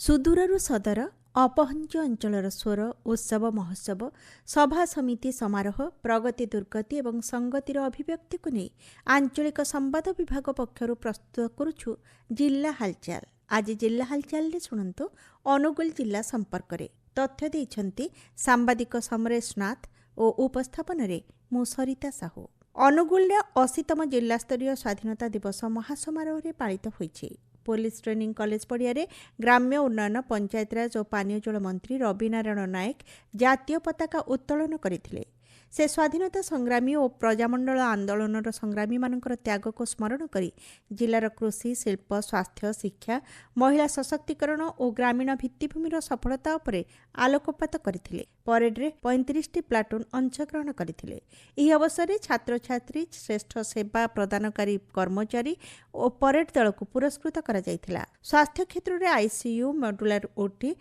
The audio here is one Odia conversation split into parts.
ସୁଦୂରରୁ ସଦର ଅପହଞ୍ଚ ଅଞ୍ଚଳର ସ୍ୱର ଉତ୍ସବ ମହୋତ୍ସବ ସଭା ସମିତି ସମାରୋହ ପ୍ରଗତି ଦୁର୍ଗତି ଏବଂ ସଂଗତିର ଅଭିବ୍ୟକ୍ତିକୁ ନେଇ ଆଞ୍ଚଳିକ ସମ୍ବାଦ ବିଭାଗ ପକ୍ଷରୁ ପ୍ରସ୍ତୁତ କରୁଛୁ ଜିଲ୍ଲା ହାଲଚାଲ। ଆଜି ଜିଲ୍ଲା ହାଲଚାଲରେ ଶୁଣନ୍ତୁ ଅନୁଗୁଳ ଜିଲ୍ଲା ସମ୍ପର୍କରେ ତଥ୍ୟ ଦେଇଛନ୍ତି ସାମ୍ବାଦିକ ସମରେଶ ନାଥ ଓ ଉପସ୍ଥାପନରେ ମୁଁ ସରିତା ସାହୁ। ଅନୁଗୁଳରେ 80ତମ ଜିଲ୍ଲାସ୍ତରୀୟ ସ୍ୱାଧୀନତା ଦିବସ ମହାସମାରୋହରେ ପାଳିତ ହୋଇଛି। ପୋଲିସ ଟ୍ରେନିଂ କଲେଜ ପଡ଼ିଆରେ ଗ୍ରାମ୍ୟ ଉନ୍ନୟନ ପଞ୍ଚାୟତରାଜ ଓ ପାନୀୟ ଜଳ ମନ୍ତ୍ରୀ ରବିନାରାୟଣ ନାୟକ ଜାତୀୟ ପତାକା ଉତ୍ତୋଳନ କରିଥିଲେ। ସେ ସ୍ୱାଧୀନତା ସଂଗ୍ରାମୀ ଓ ପ୍ରଜାମଣ୍ଡଳ ଆନ୍ଦୋଳନର ସଂଗ୍ରାମୀମାନଙ୍କର ତ୍ୟାଗକୁ ସ୍ମରଣ କରି ଜିଲ୍ଲାର କୃଷି ଶିଳ୍ପ ସ୍ୱାସ୍ଥ୍ୟ ଶିକ୍ଷା ମହିଳା ସଶକ୍ତିକରଣ ଓ ଗ୍ରାମୀଣ ଭିତ୍ତିଭୂମିର ସଫଳତା ଉପରେ ଆଲୋକପାତ କରିଥିଲେ। ପରେଡରେ 35ଟି ପ୍ଲାଟୁନ୍ ଅଂଶଗ୍ରହଣ କରିଥିଲେ। ଏହି ଅବସରରେ ଛାତ୍ରଛାତ୍ରୀ ଶ୍ରେଷ୍ଠ ସେବା ପ୍ରଦାନକାରୀ କର୍ମଚାରୀ ଓ ପରେଡ୍ ଦଳକୁ ପୁରସ୍କୃତ କରାଯାଇଥିଲା। ସ୍ୱାସ୍ଥ୍ୟ କ୍ଷେତ୍ରରେ ଆଇସିୟୁ ମଡୁଲାର ଓଟି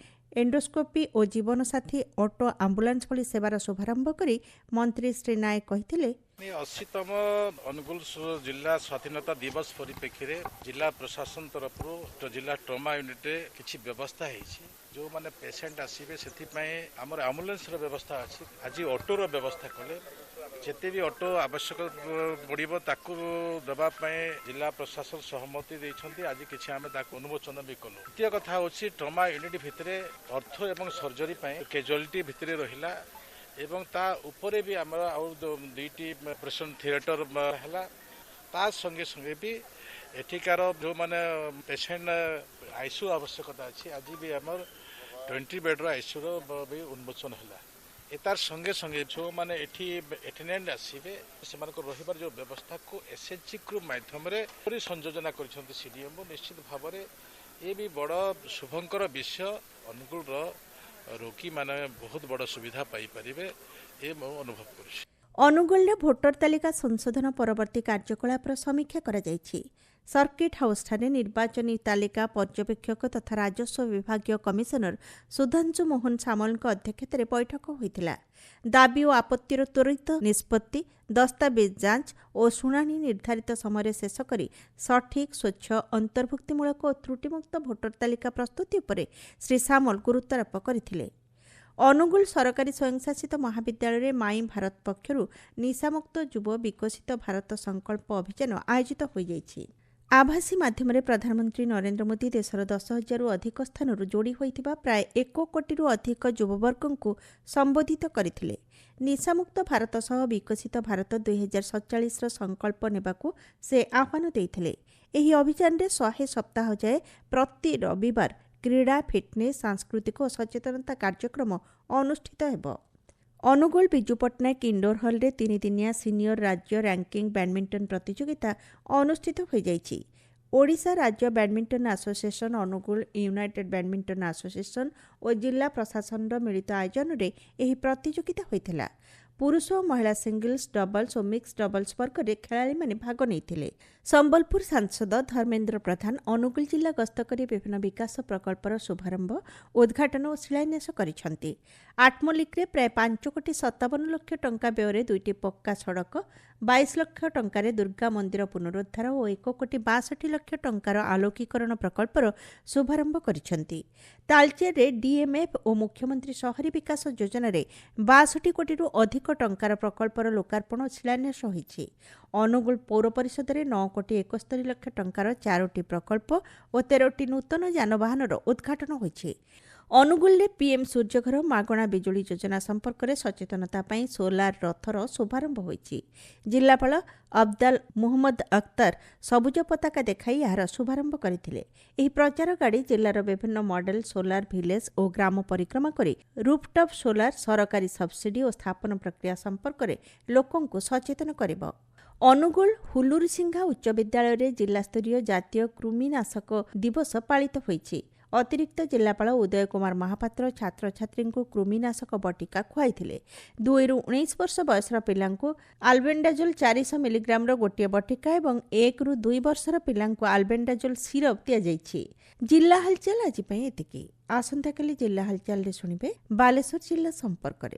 ଏଣ୍ଡୋସ୍କୋପି ଓ ଜୀବନସାଥୀ ଅଟୋ ଆମ୍ବୁଲାନ୍ସ ଭଳି ସେବାର ଶୁଭାରମ୍ଭ କରି ମନ୍ତ୍ରୀ ଶ୍ରୀ ନାୟକ କହିଥିଲେ, 80ତମ ଅନୁଗୁଳ ଜିଲ୍ଲା ସ୍ୱାଧୀନତା ଦିବସ ପରିପ୍ରେକ୍ଷୀରେ ଜିଲ୍ଲା ପ୍ରଶାସନ ତରଫରୁ ଜିଲ୍ଲା ଟ୍ରମା ୟୁନିଟ୍ରେ କିଛି ବ୍ୟବସ୍ଥା ହେଇଛି। ଯେଉଁମାନେ ପେସେଣ୍ଟ ଆସିବେ ସେଥିପାଇଁ ଆମର ଆମ୍ବୁଲାନ୍ସର ବ୍ୟବସ୍ଥା ଅଛି। ଆଜି ଅଟୋର ବ୍ୟବସ୍ଥା କଲେ ଯେତେ ବି ଅଟୋ ଆବଶ୍ୟକ ପଡ଼ିବ ତାକୁ ଦେବା ପାଇଁ ଜିଲ୍ଲା ପ୍ରଶାସନ ସହମତି ଦେଇଛନ୍ତି। ଆଜି କିଛି ଆମେ ତାକୁ ଅନୁମୋଚନ ବି କଲୁ। ଦ୍ୱିତୀୟ କଥା ହେଉଛି ଟ୍ରମା ୟୁନିଟ୍ ଭିତରେ ଅର୍ଥ ଏବଂ ସର୍ଜରୀ ପାଇଁ କ୍ୟାଜୁଆଲିଟି ଭିତରେ ରହିଲା ଏବଂ ତା ଉପରେ ବି ଆମର ଆଉ 2ଟି ଅପରେସନ୍ ଥିଏଟର ହେଲା। ତା ସଙ୍ଗେ ସଙ୍ଗେ ବି ଏଠିକାର ଯେଉଁମାନେ ପେସେଣ୍ଟ ଆଇସିୟୁ ଆବଶ୍ୟକତା ଅଛି ଆଜି ବି ଆମର 20 ବେଡ୍ର ଆଇସିୟୁର ବି ଉନ୍ମୋଚନ ହେଲା। ତାର ସଙ୍ଗେ ସଙ୍ଗେ ଯେଉଁମାନେ ଏଠି ଏଟେଣ୍ଡାଣ୍ଟ ଆସିବେ ସେମାନଙ୍କର ରହିବାର ଯେଉଁ ବ୍ୟବସ୍ଥାକୁ ଏସ୍ଏଚ୍ଜି ଗ୍ରୁପ୍ ମାଧ୍ୟମରେ ସଂଯୋଜନା କରିଛନ୍ତି ସିଡିଏମ୍ଓ। ନିଶ୍ଚିତ ଭାବରେ ଏ ବି ବଡ଼ ଶୁଭଙ୍କର ବିଷୟ। ଅନୁଗୁଳର ରୋଗୀମାନେ ବହୁତ ବଡ଼ ସୁବିଧା ପାଇପାରିବେ ଏ ମୁଁ ଅନୁଭବ କରୁଛି। ଅନୁଗୁଳରେ ଭୋଟର ତାଲିକା ସଂଶୋଧନ ପରବର୍ତ୍ତୀ କାର୍ଯ୍ୟକଳାପର ସମୀକ୍ଷା କରାଯାଇଛି। ସର୍କିଟ୍ ହାଉସ୍ଠାରେ ନିର୍ବାଚନୀ ତାଲିକା ପର୍ଯ୍ୟବେକ୍ଷକ ତଥା ରାଜସ୍ୱ ବିଭାଗୀୟ କମିଶନର ସୁଧାଂଶୁ ମୋହନ ସାମଲଙ୍କ ଅଧ୍ୟକ୍ଷତାରେ ବୈଠକ ହୋଇଥିଲା। ଦାବି ଓ ଆପତ୍ତିର ତ୍ୱରିତ ନିଷ୍ପତ୍ତି, ଦସ୍ତାବିଜ ଯାଞ୍ଚ ଓ ଶୁଣାଣି ନିର୍ଦ୍ଧାରିତ ସମୟରେ ଶେଷ କରି ସଠିକ୍ ସ୍ୱଚ୍ଛ ଅନ୍ତର୍ଭୁକ୍ତିମୂଳକ ଓ ତ୍ରୁଟିମୁକ୍ତ ଭୋଟର ତାଲିକା ପ୍ରସ୍ତୁତି ଉପରେ ଶ୍ରୀ ସାମଲ ଗୁରୁତ୍ୱାରୋପ କରିଥିଲେ। ଅନୁଗୁଳ ସରକାରୀ ସ୍ୱୟଂଶାସିତ ମହାବିଦ୍ୟାଳୟରେ ମାଇଁ ଭାରତ ପକ୍ଷରୁ ନିଶାମୁକ୍ତ ଯୁବ ବିକଶିତ ଭାରତ ସଂକଳ୍ପ ଅଭିଯାନ ଆୟୋଜିତ ହୋଇଯାଇଛି। ଆଭାସୀ ମାଧ୍ୟମରେ ପ୍ରଧାନମନ୍ତ୍ରୀ ନରେନ୍ଦ୍ର ମୋଦି ଦେଶର 10,000ରୁ ଅଧିକ ସ୍ଥାନରୁ ଯୋଡ଼ି ହୋଇଥିବା ପ୍ରାୟ 1 କୋଟିରୁ ଅଧିକ ଯୁବବର୍ଗଙ୍କୁ ସମ୍ବୋଧିତ କରିଥିଲେ। ନିଶାମୁକ୍ତ ଭାରତ ସହ ବିକଶିତ ଭାରତ 2047ର ସଂକଳ୍ପ ନେବାକୁ ସେ ଆହ୍ୱାନ ଦେଇଥିଲେ। ଏହି ଅଭିଯାନରେ 100 ସପ୍ତାହ ଯାଏ ପ୍ରତି ରବିବାର କ୍ରୀଡ଼ା ଫିଟନେସ୍ ସାଂସ୍କୃତିକ ଓ ସଚେତନତା କାର୍ଯ୍ୟକ୍ରମ ଅନୁଷ୍ଠିତ ହେବ। ଅନୁଗୁଳ ବିଜୁ ପଟ୍ଟନାୟକ ଇଣ୍ଡୋର ହଲ୍ରେ 3 ଦିନିଆ ସିନିୟର ରାଜ୍ୟ ର୍ୟାଙ୍କିଙ୍ଗ ବ୍ୟାଡମିଣ୍ଟନ ପ୍ରତିଯୋଗିତା ଅନୁଷ୍ଠିତ ହୋଇଯାଇଛି। ଓଡ଼ିଶା ରାଜ୍ୟ badminton association, Angul united badminton association ଓ ଜିଲ୍ଲା ପ୍ରଶାସନର ମିଳିତ ଆୟୋଜନରେ ଏହି ପ୍ରତିଯୋଗିତା ହୋଇଥିଲା। ପୁରୁଷ ଓ ମହିଳା ସିଙ୍ଗଲ୍ସ, ଡବଲ୍ସ ଓ ମିକ୍ସ ଡବଲ୍ସ ବର୍ଗରେ ଖେଳାଳିମାନେ ଭାଗ ନେଇଥିଲେ। ସମ୍ବଲପୁର ସାଂସଦ ଧର୍ମେନ୍ଦ୍ର ପ୍ରଧାନ ଅନୁଗୁଳ ଜିଲ୍ଲା ଗସ୍ତ କରି ବିଭିନ୍ନ ବିକାଶ ପ୍ରକଳ୍ପର ଶୁଭାରମ୍ଭ, ଉଦ୍ଘାଟନ ଓ ଶିଳାନ୍ୟାସ କରିଛନ୍ତି। ଆଟମୋଲିକରେ ପ୍ରାୟ 5,57 ଲକ୍ଷ ଟଙ୍କା ବ୍ୟୟରେ 2ଟି ପକ୍କା ସଡ଼କ, 22 ଲକ୍ଷ ଟଙ୍କାରେ ଦୁର୍ଗା ମନ୍ଦିର ପୁନରୁଦ୍ଧାର ଓ 1,62 ଲକ୍ଷ ଟଙ୍କାର ଆଲୋକୀକରଣ ପ୍ରକଳ୍ପର ଶୁଭାରମ୍ଭ କରିଛନ୍ତି। ତାଳଚେରରେ ଡିଏମ୍ଏଫ୍ ଓ ମୁଖ୍ୟମନ୍ତ୍ରୀ ସହରୀ ବିକାଶ ଯୋଜନାରେ 62 କୋଟିରୁ ଅଧିକ ଟଙ୍କାର ପ୍ରକଳ୍ପର ଲୋକାର୍ପଣ ଓ ଶିଳାନ୍ୟାସ ହୋଇଛି। ଅନୁଗୁଳ ପୌର ପରିଷଦରେ 9,71 ଲକ୍ଷ ଟଙ୍କାର 4ଟି ପ୍ରକଳ୍ପ ଓ 13ଟି ନୂତନ ଯାନବାହନର ଉଦ୍ଘାଟନ ହୋଇଛି। ଅନୁଗୁଳରେ ପିଏମ୍ ସୂର୍ଯ୍ୟଘର ମାଗଣା ବିଜୁଳି ଯୋଜନା ସମ୍ପର୍କରେ ସଚେତନତା ପାଇଁ ସୋଲାର ରଥର ଶୁଭାରମ୍ଭ ହୋଇଛି। ଜିଲ୍ଲାପାଳ ଅବଦାଲ ମୁହମ୍ମଦ ଅକ୍ତର ସବୁଜ ପତାକା ଦେଖାଇ ଏହାର ଶୁଭାରମ୍ଭ କରିଥିଲେ। ଏହି ପ୍ରଚାର ଗାଡ଼ି ଜିଲ୍ଲାର ବିଭିନ୍ନ ମଡେଲ ସୋଲାର ଭିଲେଜ ଓ ଗ୍ରାମ ପରିକ୍ରମା କରି ରୁଫଟପ୍ ସୋଲାର ସରକାରୀ ସବସିଡି ଓ ସ୍ଥାପନ ପ୍ରକ୍ରିୟା ସମ୍ପର୍କରେ ଲୋକଙ୍କୁ ସଚେତନ କରିବ। ଅନୁଗୁଳ ହୁଲୁରିସିଂହା ଉଚ୍ଚ ବିଦ୍ୟାଳୟରେ ଜିଲ୍ଲାସ୍ତରୀୟ ଜାତୀୟ କୃମିନାଶକ ଦିବସ ପାଳିତ ହୋଇଛି। ଅତିରିକ୍ତ ଜିଲ୍ଲାପାଳ ଉଦୟ କୁମାର ମହାପାତ୍ର ଛାତ୍ରଛାତ୍ରୀଙ୍କୁ କୃମିନାଶକ ବଟିକା ଖୁଆଇଥିଲେ। 2ରୁ 19 ବର୍ଷ ବୟସର ପିଲାଙ୍କୁ ଆଲବେଣ୍ଡାଜୋଲ 400 ମିଲିଗ୍ରାମର ଗୋଟିଏ ବଟିକା ଏବଂ 1ରୁ 2 ବର୍ଷର ପିଲାଙ୍କୁ ଆଲବେଣ୍ଡାଜୋଲ ସିରପ ଦିଆଯାଇଛି। ଜିଲ୍ଲା ହାଲଚାଲ ଆଜି ପାଇଁ ଏତିକି। ଆସନ୍ତାକାଲି ଜିଲ୍ଲା ହାଲଚାଲରେ ଶୁଣିବେ ବାଲେଶ୍ୱର ଜିଲ୍ଲା ସମ୍ପର୍କରେ।